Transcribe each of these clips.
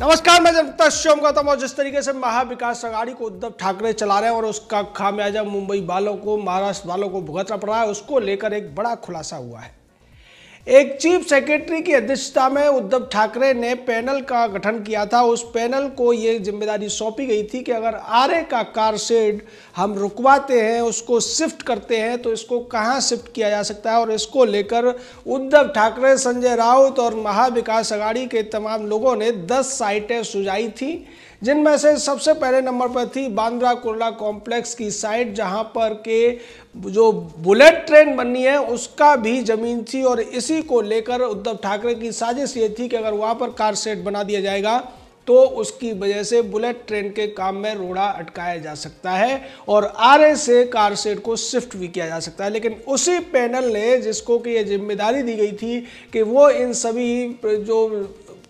नमस्कार, मैं जनता शिवम गौतम। और जिस तरीके से महाविकास अघाड़ी को उद्धव ठाकरे चला रहे हैं और उसका खामियाजा मुंबई वालों को, महाराष्ट्र वालों को भुगतना पड़ रहा है, उसको लेकर एक बड़ा खुलासा हुआ है। एक चीफ सेक्रेटरी की अध्यक्षता में उद्धव ठाकरे ने पैनल का गठन किया था। उस पैनल को ये जिम्मेदारी सौंपी गई थी कि अगर आरए का कार शेड हम रुकवाते हैं, उसको शिफ्ट करते हैं, तो इसको कहाँ शिफ्ट किया जा सकता है। और इसको लेकर उद्धव ठाकरे, संजय राउत और महाविकास अघाड़ी के तमाम लोगों ने 10 साइटें सुझाई थी, जिनमें से सबसे पहले नंबर पर थी बांद्रा कुर्ला कॉम्प्लेक्स की साइट, जहां पर के जो बुलेट ट्रेन बननी है उसका भी जमीन थी। और इसी को लेकर उद्धव ठाकरे की साजिश ये थी कि अगर वहां पर कार शेड बना दिया जाएगा तो उसकी वजह से बुलेट ट्रेन के काम में रोड़ा अटकाया जा सकता है और आरए से कार शेड को शिफ्ट भी किया जा सकता है। लेकिन उसी पैनल ने, जिसको कि ये जिम्मेदारी दी गई थी कि वो इन सभी जो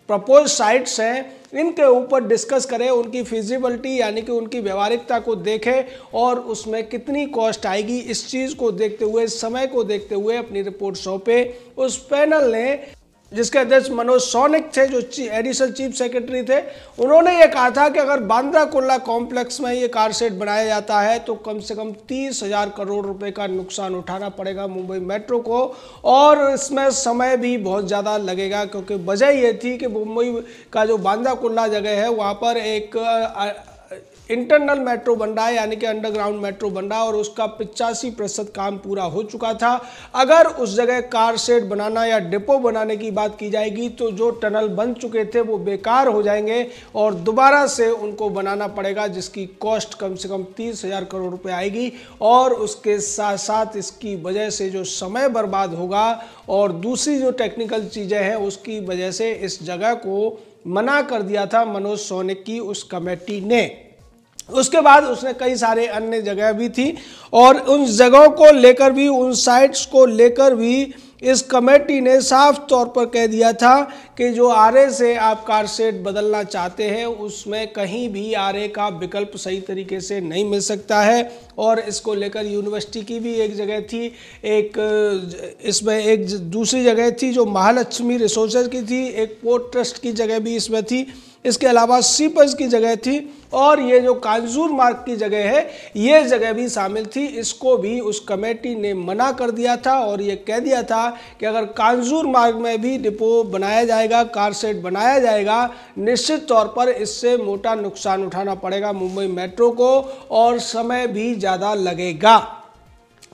प्रपोज साइट्स हैं इनके ऊपर डिस्कस करें, उनकी फिजिबिलिटी यानी कि उनकी व्यवहारिकता को देखें और उसमें कितनी कॉस्ट आएगी, इस चीज़ को देखते हुए, समय को देखते हुए अपनी रिपोर्ट सौंपे। उस पैनल ने, जिसके अध्यक्ष मनोज सोनिक थे, जो एडिशनल चीफ सेक्रेटरी थे, उन्होंने ये कहा था कि अगर बांद्रा कुर्ला कॉम्प्लेक्स में ये कार शेड बनाया जाता है तो कम से कम 30,000 करोड़ रुपए का नुकसान उठाना पड़ेगा मुंबई मेट्रो को, और इसमें समय भी बहुत ज़्यादा लगेगा। क्योंकि वजह ये थी कि मुंबई का जो बांद्रा कुर्ला जगह है वहाँ पर एक इंटरनल मेट्रो बन रहा है, यानी कि अंडरग्राउंड मेट्रो बन रहा है, और उसका 85% काम पूरा हो चुका था। अगर उस जगह कार शेड बनाना या डिपो बनाने की बात की जाएगी तो जो टनल बन चुके थे वो बेकार हो जाएंगे और दोबारा से उनको बनाना पड़ेगा, जिसकी कॉस्ट कम से कम 30,000 करोड़ रुपए आएगी। और उसके साथ साथ इसकी वजह से जो समय बर्बाद होगा और दूसरी जो टेक्निकल चीज़ें हैं उसकी वजह से इस जगह को मना कर दिया था मनोज सोनिक की उस कमेटी ने। उसके बाद उसने कई सारे अन्य जगह भी थी और उन जगहों को लेकर भी, उन साइट्स को लेकर भी इस कमेटी ने साफ तौर पर कह दिया था कि जो आरए से आप कार शेड बदलना चाहते हैं उसमें कहीं भी आरए का विकल्प सही तरीके से नहीं मिल सकता है। और इसको लेकर यूनिवर्सिटी की भी एक जगह थी, एक इसमें एक दूसरी जगह थी जो महालक्ष्मी रिसोर्सेज की थी, एक पोर्ट ट्रस्ट की जगह भी इसमें थी, इसके अलावा सीपर्स की जगह थी और ये जो कांजूर मार्ग की जगह है ये जगह भी शामिल थी। इसको भी उस कमेटी ने मना कर दिया था और ये कह दिया था कि अगर कांजूर मार्ग में भी डिपो बनाया जाएगा, कार शेड बनाया जाएगा, निश्चित तौर पर इससे मोटा नुकसान उठाना पड़ेगा मुंबई मेट्रो को और समय भी ज़्यादा लगेगा।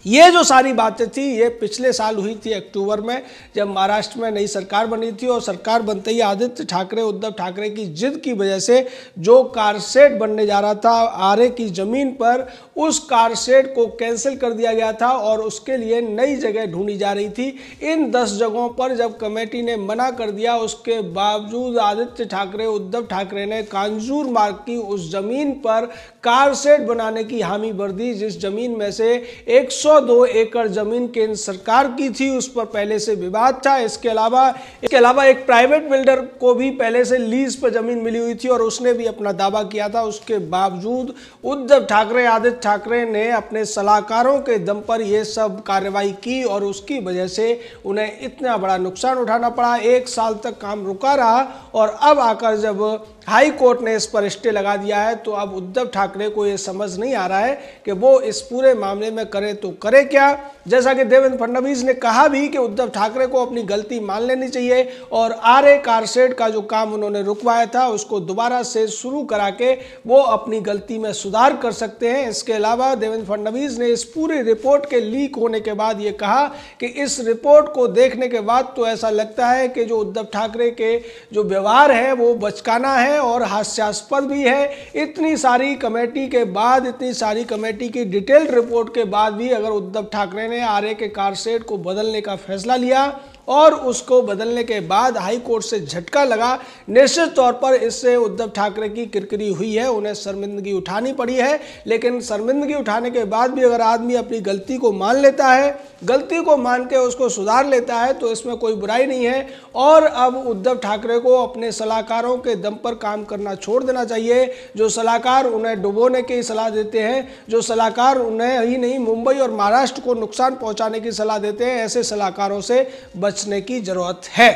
ये जो सारी बातें थी ये पिछले साल हुई थी अक्टूबर में, जब महाराष्ट्र में नई सरकार बनी थी और सरकार बनते ही आदित्य ठाकरे, उद्धव ठाकरे की जिद की वजह से जो कार शेड बनने जा रहा था आरए की ज़मीन पर, उस कार शेड को कैंसिल कर दिया गया था और उसके लिए नई जगह ढूंढी जा रही थी। इन 10 जगहों पर जब कमेटी ने मना कर दिया, उसके बावजूद आदित्य ठाकरे, उद्धव ठाकरे ने कांजूर मार्ग की उस ज़मीन पर कार शेड बनाने की हामी भर दी, जिस जमीन में से 102 एकड़ जमीन केंद्र सरकार की थी, उस पर पहले से विवाद था। इसके अलावा एक प्राइवेट बिल्डर को भी पहले से लीज पर जमीन मिली हुई थी और उसने भी अपना दावा किया था। उसके बावजूद उद्धव ठाकरे, आदित्य ठाकरे ने अपने सलाहकारों के दम पर यह सब कार्रवाई की और उसकी वजह से उन्हें इतना बड़ा नुकसान उठाना पड़ा। 1 साल तक काम रुका रहा और अब आकर जब हाई कोर्ट ने इस पर स्टे लगा दिया है तो अब उद्धव ठाकरे को ये समझ नहीं आ रहा है कि वो इस पूरे मामले में करे तो करे क्या। जैसा कि देवेंद्र फडणवीस ने कहा भी कि उद्धव ठाकरे को अपनी गलती मान लेनी चाहिए और आरए कार शेड का जो काम उन्होंने रुकवाया था उसको दोबारा से शुरू करा के वो अपनी गलती में सुधार कर सकते हैं। इसके अलावा देवेंद्र फडणवीस ने इस पूरी रिपोर्ट के लीक होने के बाद ये कहा कि इस रिपोर्ट को देखने के बाद तो ऐसा लगता है कि जो उद्धव ठाकरे के जो व्यवहार है वो बचकाना है और हास्यास्पद भी है। इतनी सारी कमेटी के बाद, इतनी सारी कमेटी की डिटेल्ड रिपोर्ट के बाद भी अगर उद्धव ठाकरे ने आरए के कार शेड को बदलने का फैसला लिया और उसको बदलने के बाद हाई कोर्ट से झटका लगा, निश्चित तौर पर इससे उद्धव ठाकरे की किरकिरी हुई है, उन्हें शर्मिंदगी उठानी पड़ी है। लेकिन शर्मिंदगी उठाने के बाद भी अगर आदमी अपनी गलती को मान लेता है, गलती को मान के उसको सुधार लेता है तो इसमें कोई बुराई नहीं है। और अब उद्धव ठाकरे को अपने सलाहकारों के दम पर काम करना छोड़ देना चाहिए। जो सलाहकार उन्हें डुबोने की सलाह देते हैं, जो सलाहकार उन्हें ही नहीं मुंबई और महाराष्ट्र को नुकसान पहुंचाने की सलाह देते हैं, ऐसे सलाहकारों से बचने की जरूरत है।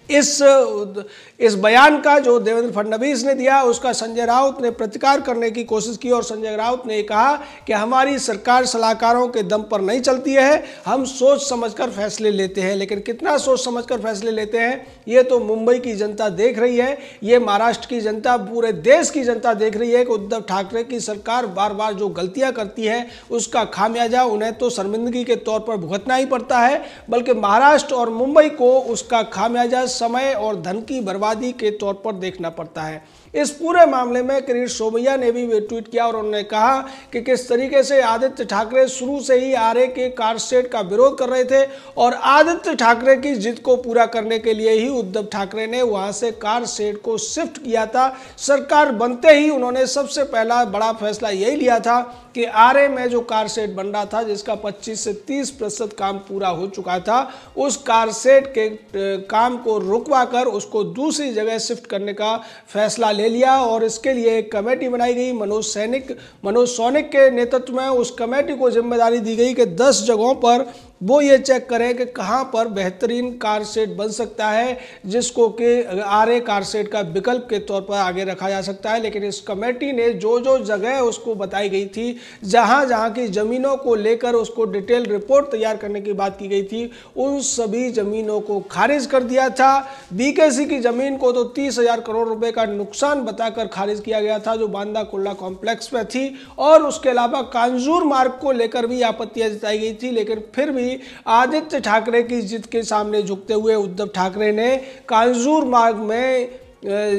इस बयान का जो देवेंद्र फडणवीस ने दिया उसका संजय राउत ने प्रतिकार करने की कोशिश की और संजय राउत ने कहा कि हमारी सरकार सलाहकारों के दम पर नहीं चलती है, हम सोच समझकर फैसले लेते हैं। लेकिन कितना सोच समझकर फैसले लेते हैं ये तो मुंबई की जनता देख रही है, ये महाराष्ट्र की जनता, पूरे देश की जनता देख रही है कि उद्धव ठाकरे की सरकार बार बार जो गलतियां करती है उसका खामियाजा उन्हें तो शर्मिंदगी के तौर पर भुगतना ही पड़ता है, बल्कि महाराष्ट्र और मुंबई को उसका खामियाजा समय और धन की बर्बादी के तौर पर देखना पड़ता है। इस पूरे मामले में किरीट सोमैया ने भी ट्वीट किया और उन्होंने कहा कि किस तरीके से आदित्य ठाकरे शुरू से ही आरए के कारशेड का विरोध कर रहे थे और आदित्य ठाकरे की जिद को पूरा करने के लिए ही उद्धव ठाकरे ने वहां से कारशेड को शिफ्ट किया था। सरकार बनते ही उन्होंने सबसे पहला बड़ा फैसला यही लिया था कि आरए में जो कारशेड बन रहा था जिसका 25 से 30% काम पूरा हो चुका था, उस कारशेड के काम को रुकवा कर उसको दूसरी जगह शिफ्ट करने का फैसला ले लिया और इसके लिए एक कमेटी बनाई गई। मनोज सौनिक के नेतृत्व में उस कमेटी को जिम्मेदारी दी गई कि 10 जगहों पर वो ये चेक करें कि कहाँ पर बेहतरीन कारशेड बन सकता है जिसको कि आरए कारशेड का विकल्प के तौर पर आगे रखा जा सकता है। लेकिन इस कमेटी ने जो जो जगह उसको बताई गई थी, जहाँ जहाँ की ज़मीनों को लेकर उसको डिटेल रिपोर्ट तैयार करने की बात की गई थी, उन सभी ज़मीनों को खारिज कर दिया था। बीकेसी की ज़मीन को तो 30,000 करोड़ रुपए का नुकसान बताकर खारिज किया गया था जो बांदा कुर्ला कॉम्प्लेक्स में थी, और उसके अलावा कांजूर मार्ग को लेकर भी आपत्तियां जताई गई थी। लेकिन फिर भी आदित्य ठाकरे की जिद के सामने झुकते हुए उद्धव ठाकरे ने कांजूर मार्ग में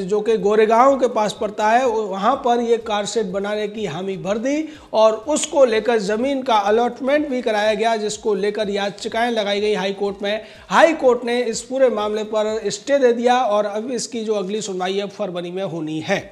जो कि गोरेगांव के पास पड़ता है वहाँ पर ये कारशेड बनाने की हामी भर दी और उसको लेकर ज़मीन का अलॉटमेंट भी कराया गया, जिसको लेकर याचिकाएं लगाई गई हाई कोर्ट में। हाई कोर्ट ने इस पूरे मामले पर स्टे दे दिया और अब इसकी जो अगली सुनवाई है फरवरी में होनी है।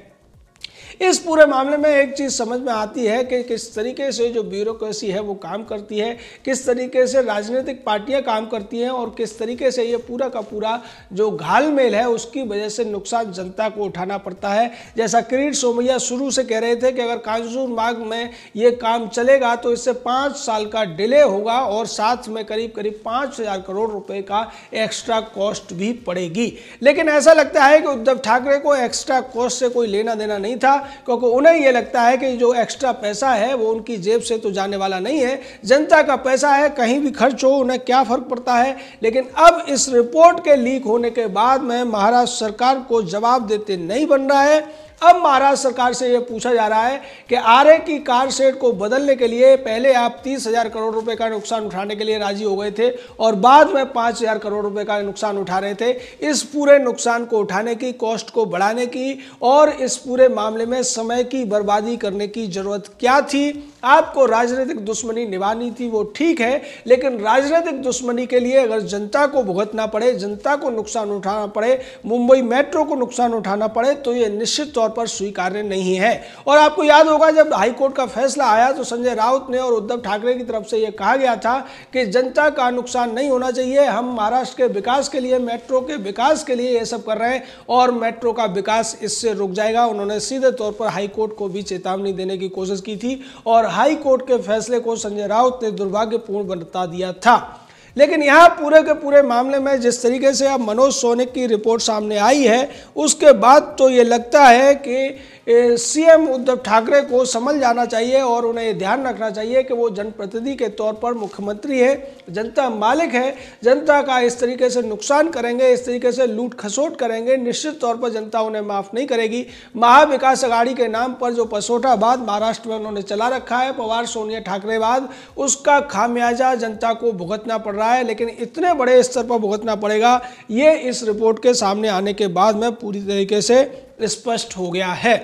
इस पूरे मामले में एक चीज़ समझ में आती है कि किस तरीके से जो ब्यूरोक्रेसी है वो काम करती है, किस तरीके से राजनीतिक पार्टियां काम करती हैं और किस तरीके से ये पूरा का पूरा जो घालमेल है उसकी वजह से नुकसान जनता को उठाना पड़ता है। जैसा किरीट सोमैया शुरू से कह रहे थे कि अगर कांजूर मार्ग में ये काम चलेगा तो इससे 5 साल का डिले होगा और साथ में करीब करीब 5,000 करोड़ रुपए का एक्स्ट्रा कॉस्ट भी पड़ेगी। लेकिन ऐसा लगता है कि उद्धव ठाकरे को एक्स्ट्रा कॉस्ट से कोई लेना देना नहीं था, क्योंकि उन्हें यह लगता है कि जो एक्स्ट्रा पैसा है वो उनकी जेब से तो जाने वाला नहीं है, जनता का पैसा है, कहीं भी खर्च हो उन्हें क्या फर्क पड़ता है। लेकिन अब इस रिपोर्ट के लीक होने के बाद में महाराष्ट्र सरकार को जवाब देते नहीं बन रहा है। अब महाराष्ट्र सरकार से यह पूछा जा रहा है कि आरए की कारशेड को बदलने के लिए पहले आप 30,000 करोड़ रुपए का नुकसान उठाने के लिए राजी हो गए थे और बाद में 5,000 करोड़ रुपए का नुकसान उठा रहे थे। इस पूरे नुकसान को उठाने की, कॉस्ट को बढ़ाने की और इस पूरे मामले में समय की बर्बादी करने की जरूरत क्या थी? आपको राजनीतिक दुश्मनी निभानी थी वो ठीक है, लेकिन राजनीतिक दुश्मनी के लिए अगर जनता को भुगतना पड़े, जनता को नुकसान उठाना पड़े, मुंबई मेट्रो को नुकसान उठाना पड़े तो ये निश्चित तौर पर स्वीकार्य नहीं है। और आपको याद होगा जब हाईकोर्ट का फैसला आया तो संजय राउत ने और उद्धव ठाकरे की तरफ से यह कहा गया था कि जनता का नुकसान नहीं होना चाहिए, हम महाराष्ट्र के विकास के लिए, मेट्रो के विकास के लिए ये सब कर रहे हैं और मेट्रो का विकास इससे रुक जाएगा। उन्होंने सीधे तौर पर हाईकोर्ट को भी चेतावनी देने की कोशिश की थी और हाई कोर्ट के फैसले को संजय राउत ने दुर्भाग्यपूर्ण बता दिया था। लेकिन यहाँ पूरे के पूरे मामले में जिस तरीके से अब मनोज सौनिक की रिपोर्ट सामने आई है उसके बाद तो ये लगता है कि सीएम उद्धव ठाकरे को समझ जाना चाहिए और उन्हें ये ध्यान रखना चाहिए कि वो जनप्रतिनिधि के तौर पर मुख्यमंत्री है, जनता मालिक है, जनता का इस तरीके से नुकसान करेंगे, इस तरीके से लूट खसोट करेंगे, निश्चित तौर पर जनता उन्हें माफ़ नहीं करेगी। महाविकास अघाड़ी के नाम पर जो पसोटावाद महाराष्ट्र में उन्होंने चला रखा है, पवार सोनिया ठाकरेवाद, उसका खामियाजा जनता को भुगतना पड़ रहा है। लेकिन इतने बड़े स्तर पर भुगतना पड़ेगा ये इस रिपोर्ट के सामने आने के बाद में पूरी तरीके से स्पष्ट हो गया है।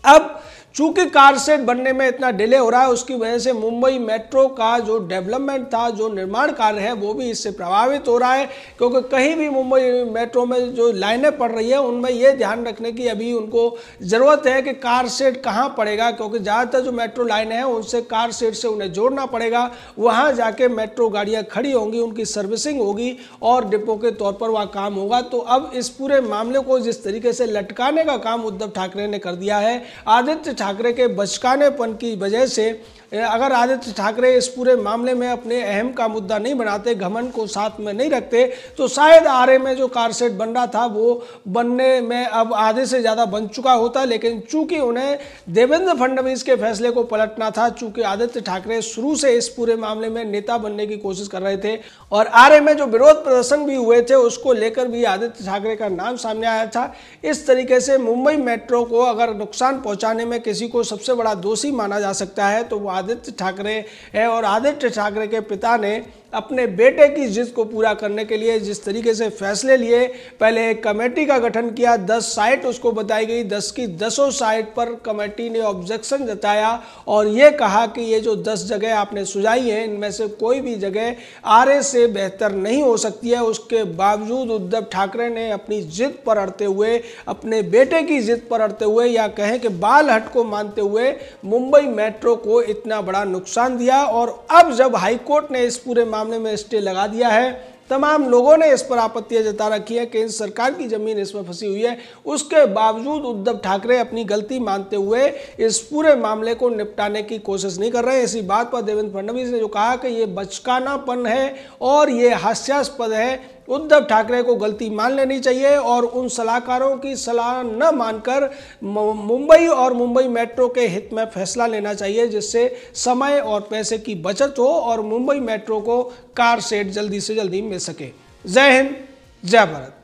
अब चूंकि कारशेड बनने में इतना डिले हो रहा है उसकी वजह से मुंबई मेट्रो का जो डेवलपमेंट था, जो निर्माण कार्य है वो भी इससे प्रभावित हो रहा है, क्योंकि कहीं भी मुंबई मेट्रो में जो लाइनें पड़ रही है उनमें ये ध्यान रखने की अभी उनको ज़रूरत है कि कारशेड कहाँ पड़ेगा, क्योंकि ज़्यादातर जो मेट्रो लाइनें हैं उनसे कारशेड से उन्हें जोड़ना पड़ेगा, वहाँ जाके मेट्रो गाड़ियाँ खड़ी होंगी, उनकी सर्विसिंग होगी और डिपो के तौर पर वहाँ काम होगा। तो अब इस पूरे मामले को जिस तरीके से लटकाने का काम उद्धव ठाकरे ने कर दिया है, आदित्य ठाकरे के बचकानेपन की वजह से अगर आदित्य ठाकरे इस पूरे मामले में अपने अहम का मुद्दा नहीं बनाते, घमंड को साथ में नहीं रखते, तो शायद आरए में जो कार सेट बन रहा था वो बनने में अब आधे से ज़्यादा बन चुका होता। लेकिन चूंकि उन्हें देवेंद्र फडणवीस के फैसले को पलटना था, चूंकि आदित्य ठाकरे शुरू से इस पूरे मामले में नेता बनने की कोशिश कर रहे थे और आरए में जो विरोध प्रदर्शन भी हुए थे उसको लेकर भी आदित्य ठाकरे का नाम सामने आया था। इस तरीके से मुंबई मेट्रो को अगर नुकसान पहुंचाने में किसी को सबसे बड़ा दोषी माना जा सकता है तो वो आदित्य ठाकरे है। और आदित्य ठाकरे के पिता ने अपने बेटे की जिद को पूरा करने के लिए जिस तरीके से फैसले लिए, पहले एक कमेटी का गठन किया, 10 साइट उसको बताई गई, 10 की 10 साइट पर कमेटी ने ऑब्जेक्शन जताया और ये कहा कि ये जो 10 जगह आपने सुझाई हैं इनमें से कोई भी जगह आरए से बेहतर नहीं हो सकती है। उसके बावजूद उद्धव ठाकरे ने अपनी जिद पर अड़ते हुए, अपने बेटे की जिद पर अड़ते हुए या कहें कि बाल हट को मानते हुए मुंबई मेट्रो को इतना बड़ा नुकसान दिया। और अब जब हाईकोर्ट ने इस पूरे मामले में स्टे लगा दिया है, तमाम लोगों ने इस पर आपत्तियां जता रखी है, केंद्र सरकार की जमीन इसमें फंसी हुई है, उसके बावजूद उद्धव ठाकरे अपनी गलती मानते हुए इस पूरे मामले को निपटाने की कोशिश नहीं कर रहे हैं। इसी बात पर देवेंद्र फडणवीस ने जो कहा कि ये बचकानापन है और ये हास्यास्पद है, उद्धव ठाकरे को गलती मान लेनी चाहिए और उन सलाहकारों की सलाह न मानकर मुंबई और मुंबई मेट्रो के हित में फैसला लेना चाहिए, जिससे समय और पैसे की बचत हो और मुंबई मेट्रो को कार सेट जल्दी से जल्दी मिल सके। जय हिंद, जय भारत।